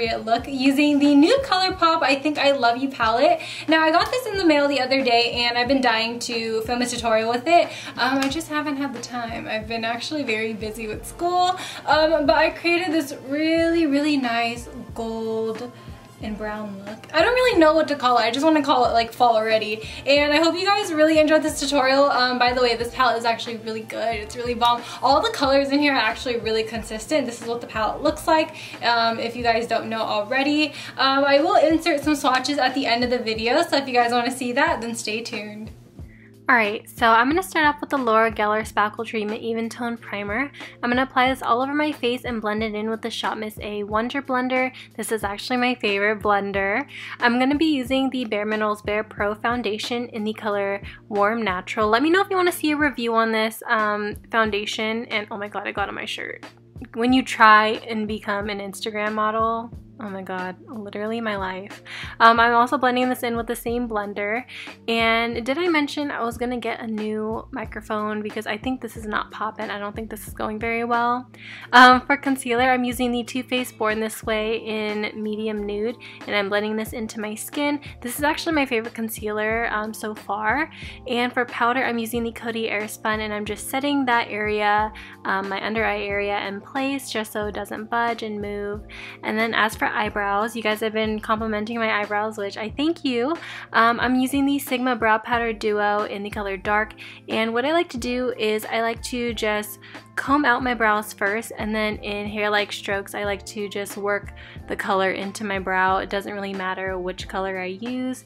appropriate look using the new Colourpop I Think I Love You palette. Now I got this in the mail the other day and I've been dying to film a tutorial with it. I just haven't had the time. I've been actually very busy with school, but I created this really nice gold and brown look. I don't really know what to call it. I just want to call it like fall already. And I hope you guys really enjoyed this tutorial. By the way, this palette is actually really good. It's really bomb. All the colors in here are actually really consistent. This is what the palette looks like, if you guys don't know already. I will insert some swatches at the end of the video, so if you guys want to see that, then stay tuned. Alright, so I'm going to start off with the Laura Geller Spackle Treatment Even Tone Primer. I'm going to apply this all over my face and blend it in with the Shop Miss A Wonder Blender. This is actually my favorite blender. I'm going to be using the Bare Minerals Bare Pro Foundation in the color Warm Natural. Let me know if you want to see a review on this foundation. And oh my god, I got on my shirt. When you try and become an Instagram model, oh my god, literally my life. I'm also blending this in with the same blender. And did I mention I was gonna get a new microphone because I think this is not popping. I don't think this is going very well. For concealer, I'm using the Too Faced Born This Way in medium nude, and I'm blending this into my skin. This is actually my favorite concealer so far. And for powder, I'm using the Coty Airspun, and I'm just setting that area, my under eye area, in place just so it doesn't budge and move. And then as for eyebrows, you guys have been complimenting my eyebrows, which I thank you. I'm using the Sigma Brow Powder Duo in the color Dark, and what I like to do is I like to just comb out my brows first, and then in hair-like strokes I like to just work the color into my brow. It doesn't really matter which color I use,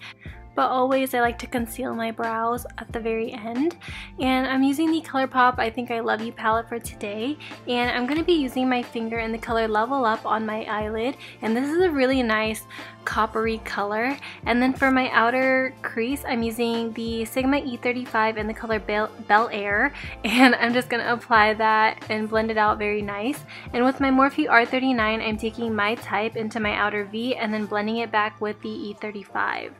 but always I like to conceal my brows at the very end. And I'm using the Colourpop I Think I Love You palette for today, and I'm going to be using my finger in the color Level Up on my eyelid, and this is a really nice coppery color. And then for my outer crease, I'm using the Sigma E35 in the color Bel Air, and I'm just going to apply that and blend it out very nice. And with my Morphe R39, I'm taking my type into my outer V and then blending it back with the E35.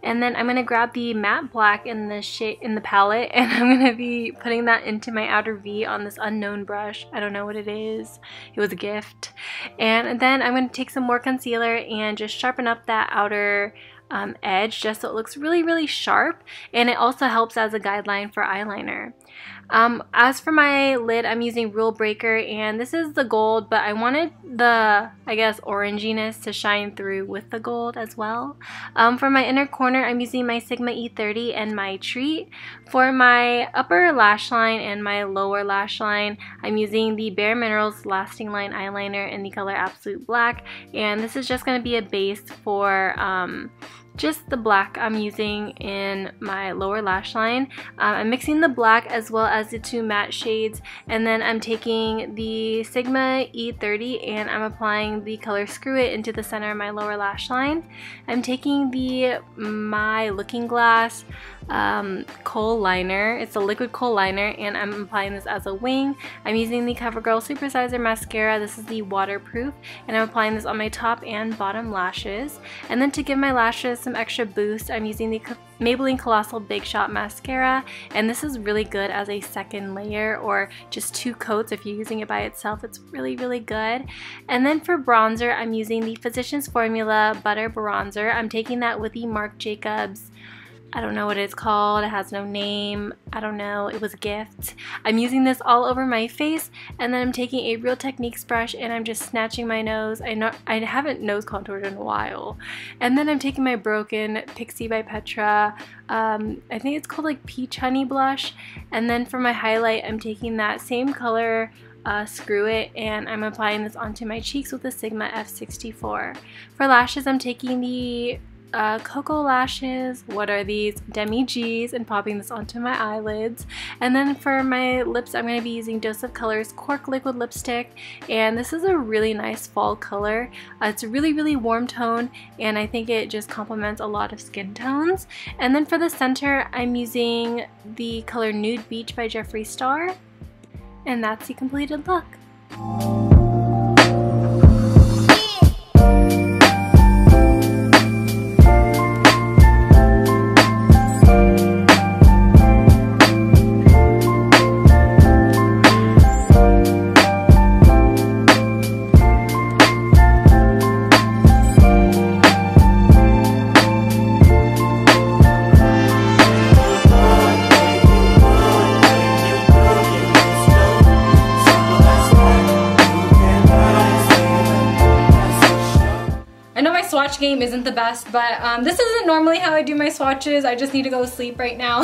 And then I'm going to grab the matte black in the palette, and I'm going to be putting that into my outer V on this unknown brush. I don't know what it is. It was a gift. And then I'm going to take some more concealer and just sharpen up that outer edge just so it looks really sharp, and it also helps as a guideline for eyeliner. As for my lid, I'm using Rule Breaker, and this is the gold, but I wanted the, I guess, oranginess to shine through with the gold as well. For my inner corner, I'm using my Sigma E30 and my Treat. For my upper lash line and my lower lash line, I'm using the Bare Minerals Lasting Line Eyeliner in the color Absolute Black, and this is just going to be a base for just the black I'm using in my lower lash line. I'm mixing the black as well as the two matte shades, and then I'm taking the Sigma E30 and I'm applying the color Screw It into the center of my lower lash line. I'm taking the My Looking Glass Khol liner. It's a liquid Khol liner, and I'm applying this as a wing. I'm using the Covergirl Supersizer Mascara. This is the waterproof, and I'm applying this on my top and bottom lashes. And then to give my lashes some extra boost, I'm using the Maybelline Colossal Big Shot Mascara, and this is really good as a second layer or just two coats if you're using it by itself. It's really good. And then for bronzer, I'm using the Physicians Formula Butter Bronzer. I'm taking that with the Marc Jacobs, I don't know what it's called, it has no name, I don't know, it was a gift. I'm using this all over my face, and then I'm taking a Real Techniques brush and I'm just snatching my nose. I haven't nose contoured in a while. And then I'm taking my Broken Pixi by Petra, I think it's called like Peach Honey Blush, and then for my highlight, I'm taking that same color Screw It, and I'm applying this onto my cheeks with the Sigma F64. For lashes, I'm taking the Cocoa Lashes, what are these, Demi G's, and popping this onto my eyelids. And then for my lips, I'm going to be using Dose of Colors Cork Liquid Lipstick, and this is a really nice fall color. It's a really warm tone, and I think it just complements a lot of skin tones. And then for the center, I'm using the color Nude Beach by Jeffree Star, and that's the completed look. swatch game isn't the best, but this isn't normally how I do my swatches. I just need to go to sleep right now.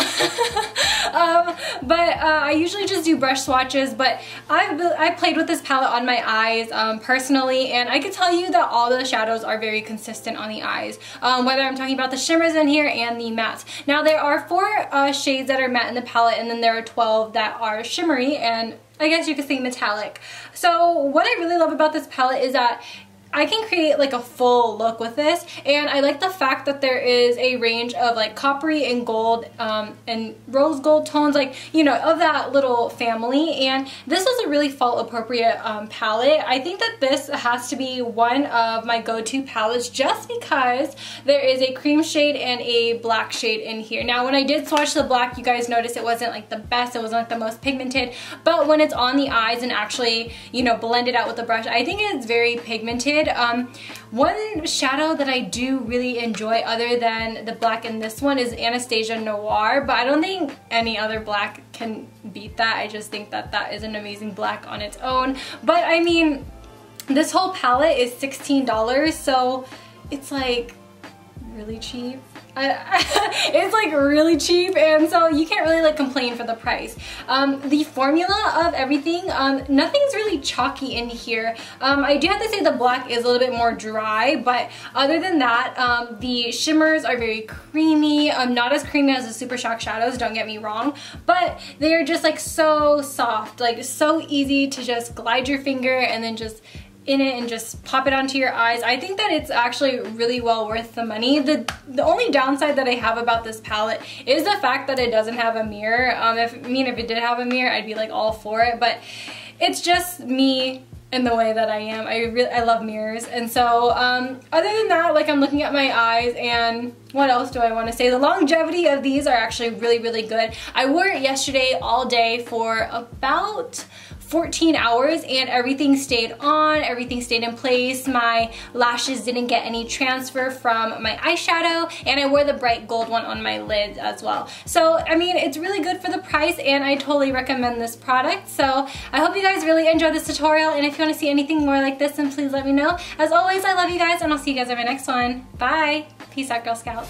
I usually just do brush swatches, but I played with this palette on my eyes personally, and I can tell you that all the shadows are very consistent on the eyes, whether I'm talking about the shimmers in here and the mattes. Now there are 4 shades that are matte in the palette, and then there are 12 that are shimmery, and I guess you could say metallic. So what I really love about this palette is that I can create like a full look with this, and I like the fact that there is a range of like coppery and gold and rose gold tones, like, you know, of that little family, and this is a really fall appropriate palette. I think that this has to be one of my go-to palettes just because there is a cream shade and a black shade in here. Now when I did swatch the black, you guys noticed it wasn't like the best, it wasn't like the most pigmented, but when it's on the eyes and actually, you know, blended out with the brush, I think it's very pigmented. One shadow that I do really enjoy other than the black in this one is Anastasia Noir, but I don't think any other black can beat that. I just think that that is an amazing black on its own. But I mean, this whole palette is $16, so it's like really cheap. It's like really cheap, and so you can't really like complain for the price. The formula of everything, nothing's really chalky in here. I do have to say the black is a little bit more dry, but other than that, the shimmers are very creamy. Not as creamy as the Super Shock shadows, don't get me wrong, but they're just like so soft, like so easy to just glide your finger and then just in it and just pop it onto your eyes. I think that it's actually really well worth the money. The only downside that I have about this palette is the fact that it doesn't have a mirror. If it did have a mirror, I'd be like all for it, but it's just me in the way that I am. I love mirrors, and so other than that, like, I'm looking at my eyes, and what else do I want to say? The longevity of these are actually really good. I wore it yesterday all day for about 14 hours, and everything stayed on, everything stayed in place. My lashes didn't get any transfer from my eyeshadow, and I wore the bright gold one on my lids as well. So I mean, it's really good for the price, and I totally recommend this product. So I hope you guys really enjoyed this tutorial, and if you want to see anything more like this, then please let me know. As always, I love you guys, and I'll see you guys in my next one. Bye! Peace out, Girl Scouts.